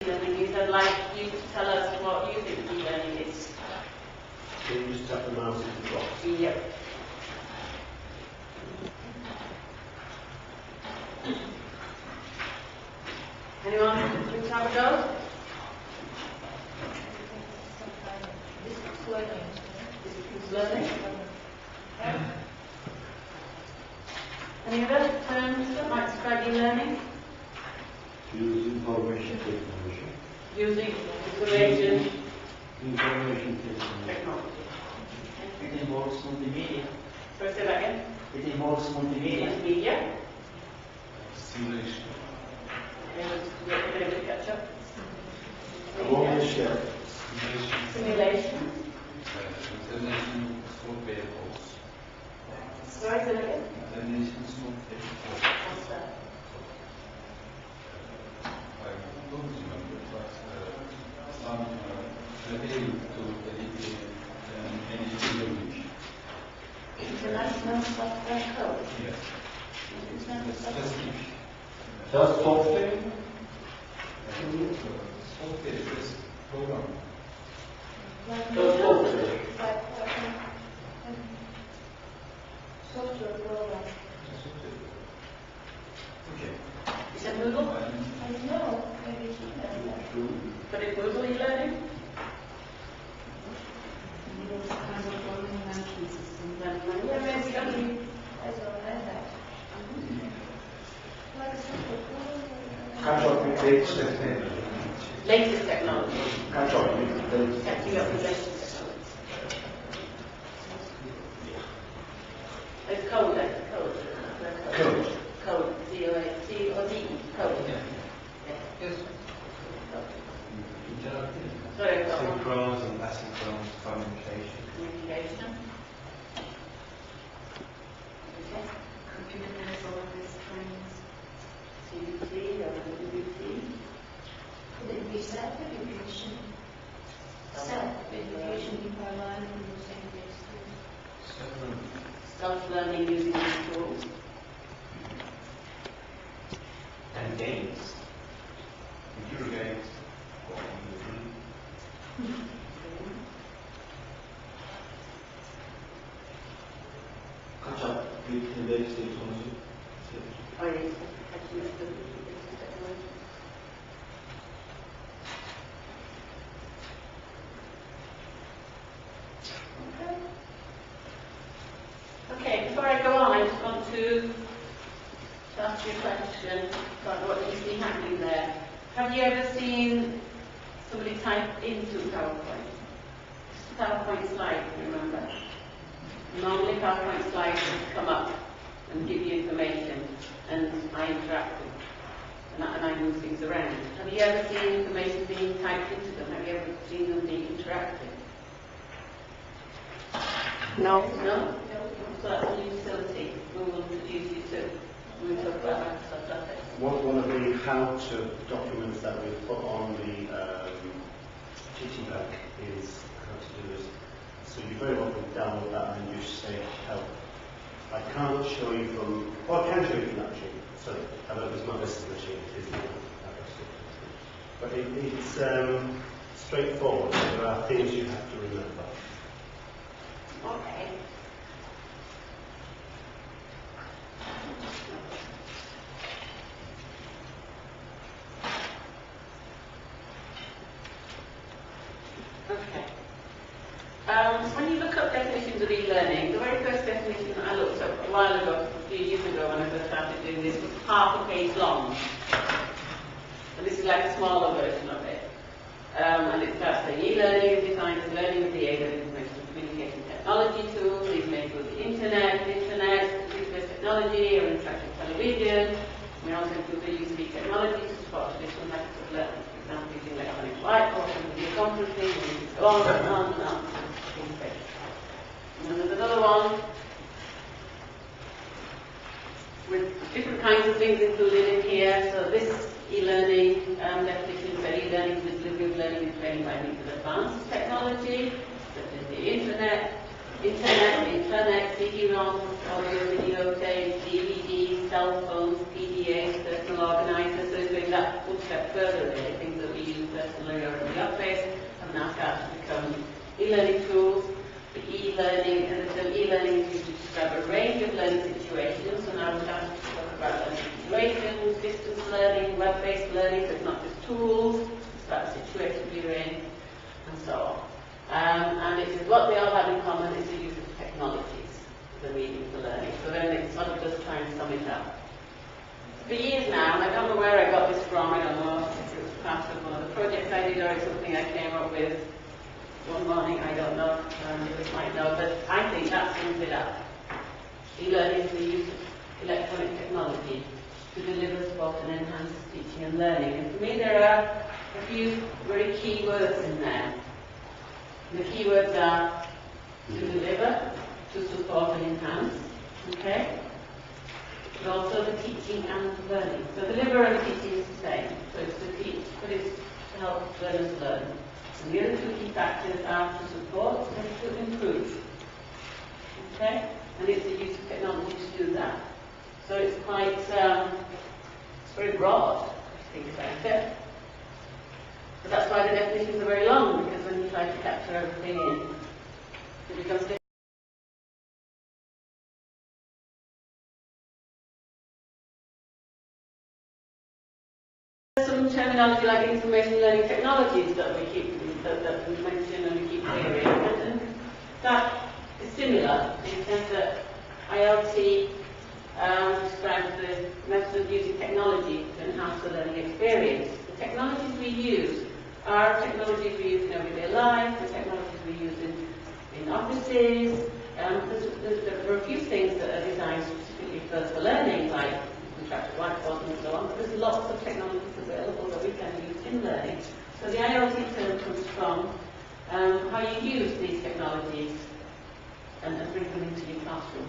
And you said, like, you to tell us what you think e-learning is. Can you just tap the mouse into the box? Yep. Anyone want to have a go? Distance learning. Distance learning. Okay. Any other terms that might describe e-learning? Use information technology. Using information Technology. technology. It involves multimedia. So say that again. It involves multimedia. Media. Simulation. Able to catch up. Ownership. Simulation. International small vehicles. Sorry, say that again. International small vehicles. What's that? I don't remember, but some able to edit any language. International software code. Yes. International Just software. Just software. software is program. Just software. Software program. Okay. Is it Moodle? I don't know, maybe it's email. But in Moodle e-learning? Yeah, maybe only. I don't know that. Like software program. Catch up with latest technology. Latest technology. Catch up with latest Catching up with latest technology. It's code, that's code. Code. Code. C-O-D. Code. Yes. Sorry, go on. Synchronous and asynchronous communication. Communication. Okay. Computer-based office trainings. CBT or WBT. Could it be self-education? Self-education by learning using these tools. Self-learning using these tools. And games. Computer games. Catch up with the latest technology. Oh, yes. Catching up with latest technology. Okay, before I go on, I just want to ask you a question about what you see happening there. Have you ever seen somebody type into PowerPoint? Just a PowerPoint slide, remember? Normally PowerPoint slides come up and give you information, and I interact with them, and I move things around. Have you ever seen information being typed into them? Have you ever seen them being interacted? No? No? So that's a new facility we will introduce you to. We will talk about Microsoft Office. One of the how-to documents that we put on the teaching pack is how to do this. So you very often download that and you say help. I can't show you from, well, I can show you from that machine. So I don't know, it's not this machine, it is not. But it's straightforward. There are things you have to remember. Okay. Okay. When you look up definitions of e-learning, the very first definition that I looked up a while ago, a few years ago when I first started doing this, was half a page long. And this is like a smaller version of it. And it starts saying e-learning is defined as learning with the aid of information and communication technology tools. These may include the internet, computer-based technology, or interactive television. We also include the use of e-technology to support traditional methods of learning. For example, using electronic whiteboards and video conferencing, and you can go on and on and on. And there's another one with different kinds of things included in here. So this e-learning definition said e-learning is the delivery of learning and training by means of advanced technology, such as the internet, CD-ROMs, audio, video tapes, DVDs, cell phones, PDAs, personal organizers. So it's going that one step further, really, things that we use learning over in the office have now started to become e-learning tools. The e-learning, and the term e-learning is used to describe a range of learning situations. So now we're starting to talk about learning situations, distance learning, web-based learning, so it's not just tools, it's about the situation you're in, and so on. And it says what they all have in common is the use of technologies, the meaning for learning. So then it sort of does try and sum it up. For years now, and I don't know where I got this from, I don't know if it was part of one of the projects I did or it's something I came up with one morning, I don't know, others might know, but I think that sums it up. E-learning is the use of electronic technology to deliver, support and enhance teaching and learning. And for me there are a few very key words in there. The key words are to deliver, to support and enhance, okay? But also the teaching and learning. So deliver and teaching is the same. So it's to teach, but it's to help learners learn. And the other two key factors are to support and to improve. Okay? And it's the use of technology to do that. So it's quite, it's very broad, if you think about it. But that's why the definitions are very long, because when you try to capture everything in, it becomes difficult. Some terminology like information learning technologies that we mention and we keep hearing, and that is similar in the sense that IoT describes the method of using technology to enhance the learning experience. The technologies we use are technologies we use in everyday life, the technologies we use in offices. There are a few things that are designed specifically for learning, like interactive whiteboards and so on, but there's lots of technologies available that we can use in learning. So the IoT term comes from how you use these technologies and bring them into your classroom.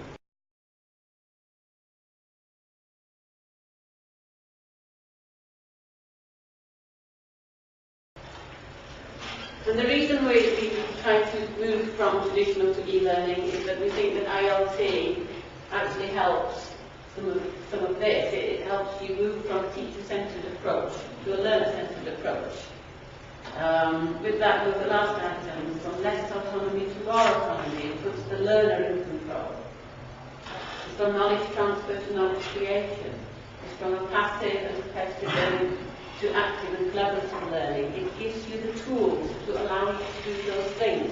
And the reason we're trying to move from traditional to e-learning is that we think that IoT actually helps some of this. It helps you move from a teacher-centred approach to a learner-centred approach. With that, with the last item, from less autonomy to more autonomy, it puts the learner in control. It's from knowledge transfer to knowledge creation. It's from a passive and repetitive learning to active and collaborative learning. It gives you the tools to allow you to do those things.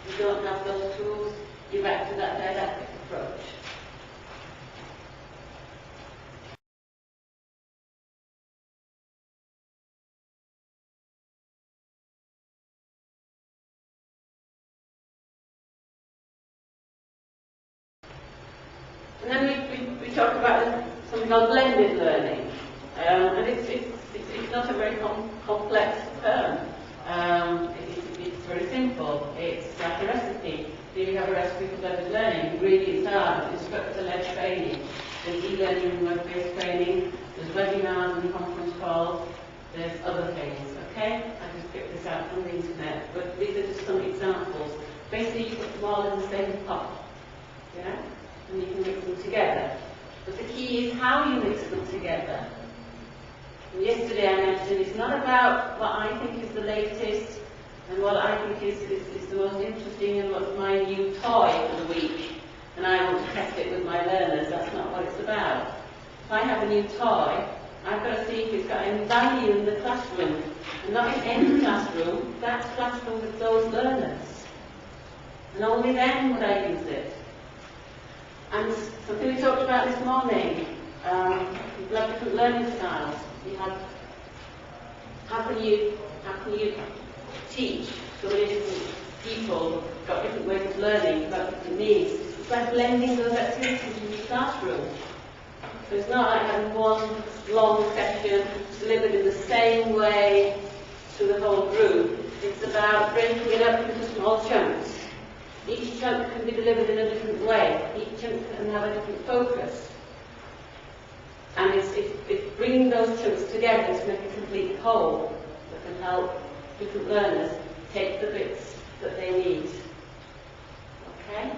If you don't have those tools, you're back to that didactic approach. And then we talk about something called blended learning. And it's not a very complex term. It's very simple. It's like a recipe. Here you have a recipe for blended learning. Ingredients are instructor-led training. There's e-learning and web-based training. There's webinars and conference calls. There's other things, okay? I just picked this out from the internet, but these are just some examples. Basically, you put them all in the same pot, yeah? And you can mix them together. But the key is how you mix them together. And yesterday I mentioned it's not about what I think is the latest and what I think is the most interesting and what's my new toy for the week. And I want to test it with my learners. That's not what it's about. If I have a new toy, I've got to see if it's got any value in the classroom. And not in any classroom, that classroom with those learners. And only then would I use it. And something we talked about this morning, you have different learning styles. You have, how can you teach so many different people, got different ways of learning, got different needs. It's like blending those activities in your classroom. So it's not like having one long session delivered in the same way to the whole group. It's about breaking it up into small chunks. Each chunk can be delivered in a different way. Each chunk can have a different focus. And it's bringing those chunks together to make a complete whole that can help different learners take the bits that they need. Okay?